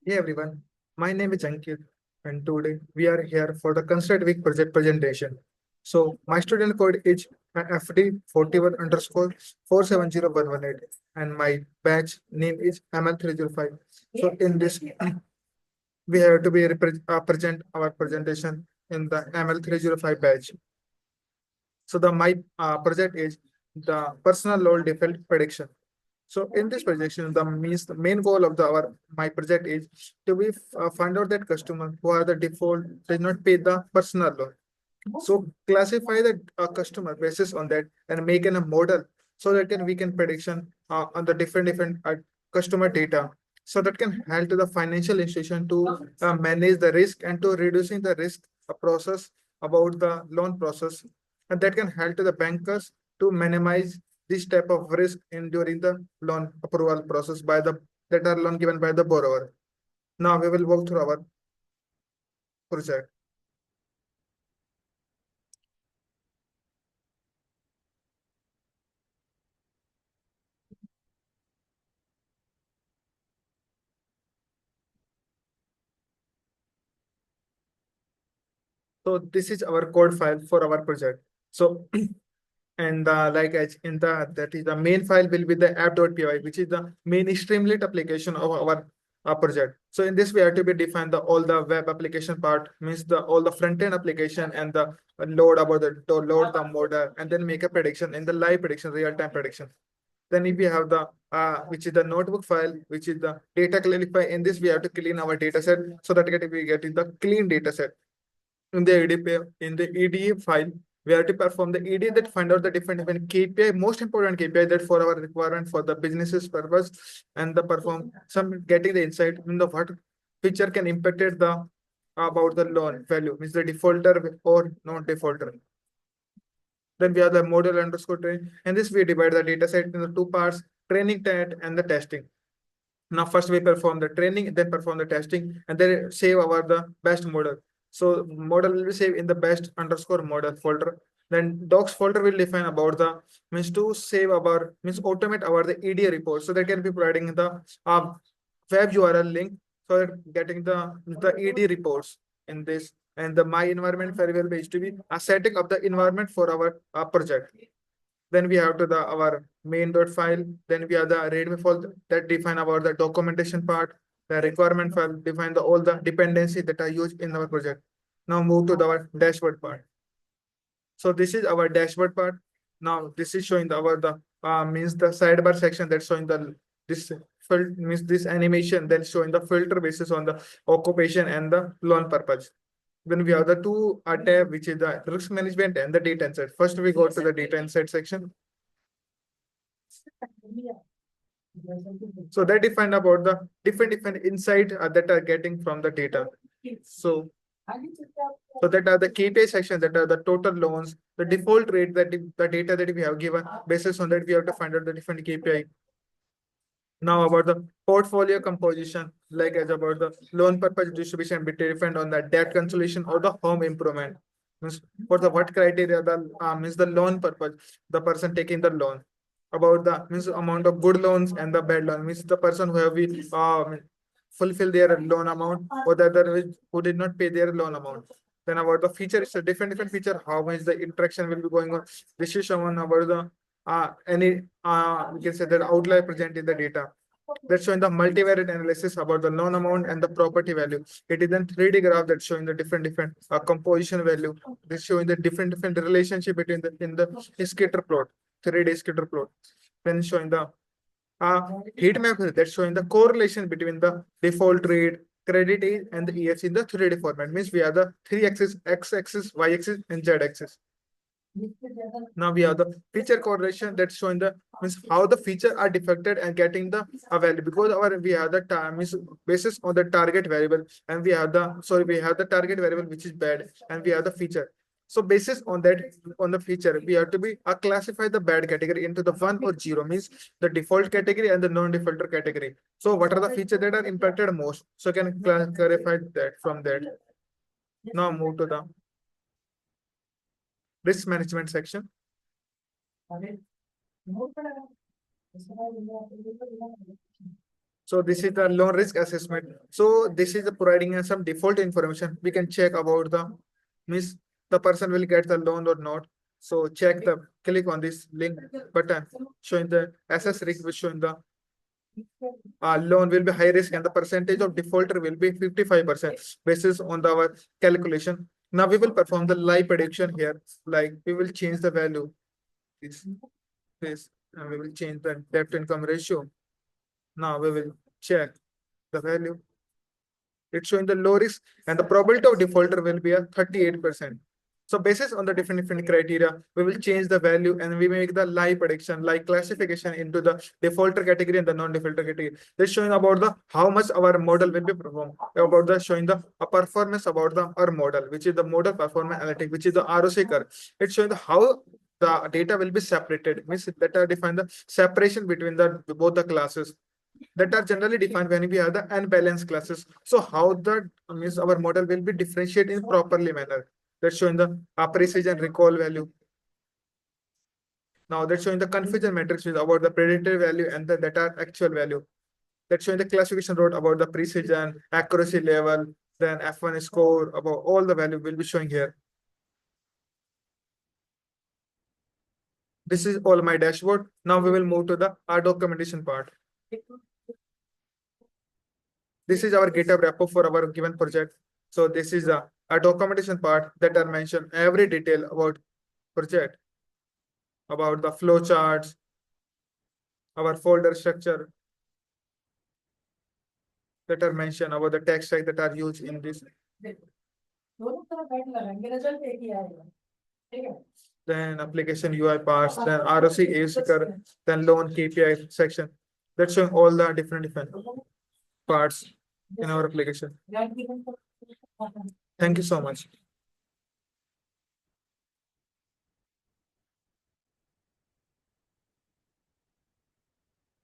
Hey everyone, my name is Ankit, and today we are here for the Construct Week project presentation. So my student code is FD41 underscore 470118, and my batch name is ML305. So in this, we have to be present our presentation in the ML305 batch. So the my project is the personal load default prediction. So in this projection, the main goal of our my project is to be find out that customer who are the default does not pay the personal loan. So classify the customer basis on that and make a model so that we can prediction on the different customer data. So that can help to the financial institution to manage the risk and to reducing the risk process about the loan process, and that can help to the bankers to minimize this type of risk in during the loan approval process by the that are loan given by the borrower. Now we will walk through our project. So this is our code file for our project. So and like as in the that is the main file will be the app.py, which is the main streamlit application of our project. So in this we have to be define the all the web application part, means the all the front end application and the load about the to load the model and then make a prediction in the live prediction, real time prediction. Then if we have the which is the notebook file, which is the data clarify. In this we have to clean our data set so that we get in the clean data set in the EDA file. We have to perform the EDA that find out the different KPI, most important KPI that for our requirement for the business's purpose, and the perform some getting the insight in the what feature can impact it the about the loan value, means the defaulter or non defaulter. Then we have the model underscore train. And this we divide the data set into two parts, training set and the testing. Now first we perform the training, then perform the testing, and then save our the best model. So model will be saved in the best underscore model folder. Then docs folder will define about the means to save our means automate our the EDA report. So that can be providing the web URL link so that getting the ED reports in this. And the my environment variable is to be setting up the environment for our project. Then we have to the our main dot file. Then we have the readme file that define about the documentation part. The requirement file define the all the dependency that are used in our project. Now move to our dashboard part. So this is our dashboard part. Now this is showing our the means the sidebar section that's showing the this means this animation, then showing the filter basis on the occupation and the loan purpose. Then we have the two tab, which is the risk management and the data insight. First, we go to the data insight section. So that define about the different insight that are getting from the data. So so that are the KPI section, that are the total loans, the default rate, that the data that we have given. Basis on that, we have to find out the different KPI. Now about the portfolio composition, like as about the loan purpose distribution be different on the debt cancellation or the home improvement. Means for the what criteria the means the loan purpose, the person taking the loan. About the means amount of good loans and the bad loan, means the person who have been fulfill their loan amount or the other who did not pay their loan amount. Then about the feature, it's a different feature, how much the interaction will be going on. This is shown about the any we can say that outlier present in the data. That's showing the multivariate analysis about the loan amount and the property value. It is a 3D graph that's showing the different composition value. This showing the different relationship between the in the scatter plot, 3D scatter plot. Then showing the heat map that's showing the correlation between the default rate, credit age, and the EFC in the 3D format. Means we have the three axis, X axis, Y axis, and Z axis. Now we have the feature correlation that's showing the means how the feature are defected and getting the value, because our we have the time is basis on the target variable, and we have the we have the target variable which is bad, and we have the feature. So basis on that on the feature, we have to be classify the bad category into the 1 or 0, means the default category and the non-defaulter category. So what are the features that are impacted most? So can clarify that from that. Now move to the risk management section. So this is the loan risk assessment. So this is the providing us some default information. We can check about the means the person will get the loan or not. So check the click on this link button showing the assess risk, which showing the loan will be high risk and the percentage of defaulter will be 55% basis on our calculation. Now we will perform the live prediction here. Like we will change the value. This and we will change the debt income ratio. Now we will check the value. It's showing the low risk and the probability of defaulter will be a 38%. So basis on the different criteria, we will change the value and we make the live prediction, like classification into the defaulter category and the non-defaulter category. This showing about the how much our model will be performed, about the showing the performance about the our model, which is the model performance analytic, which is the ROC curve. It's showing the how the data will be separated, means that are define the separation between the both the classes that are generally defined when we have the unbalanced classes. So how the means our model will be differentiated in properly manner. That's showing the precision recall value. Now that's showing the confusion matrix is about the predicted value and the that are actual value. That's showing the classification route about the precision, accuracy level, then F1 score about all the value will be showing here. This is all my dashboard. Now we will move to the our documentation part. This is our GitHub repo for our given project. So this is a documentation part that are mentioned every detail about project, about the flow charts, our folder structure that are mentioned about the tech stack that are used in this. Then application UI parts, then ROC AUC curve, then loan KPI section. That's showing all the different parts in our application. Thank you so much.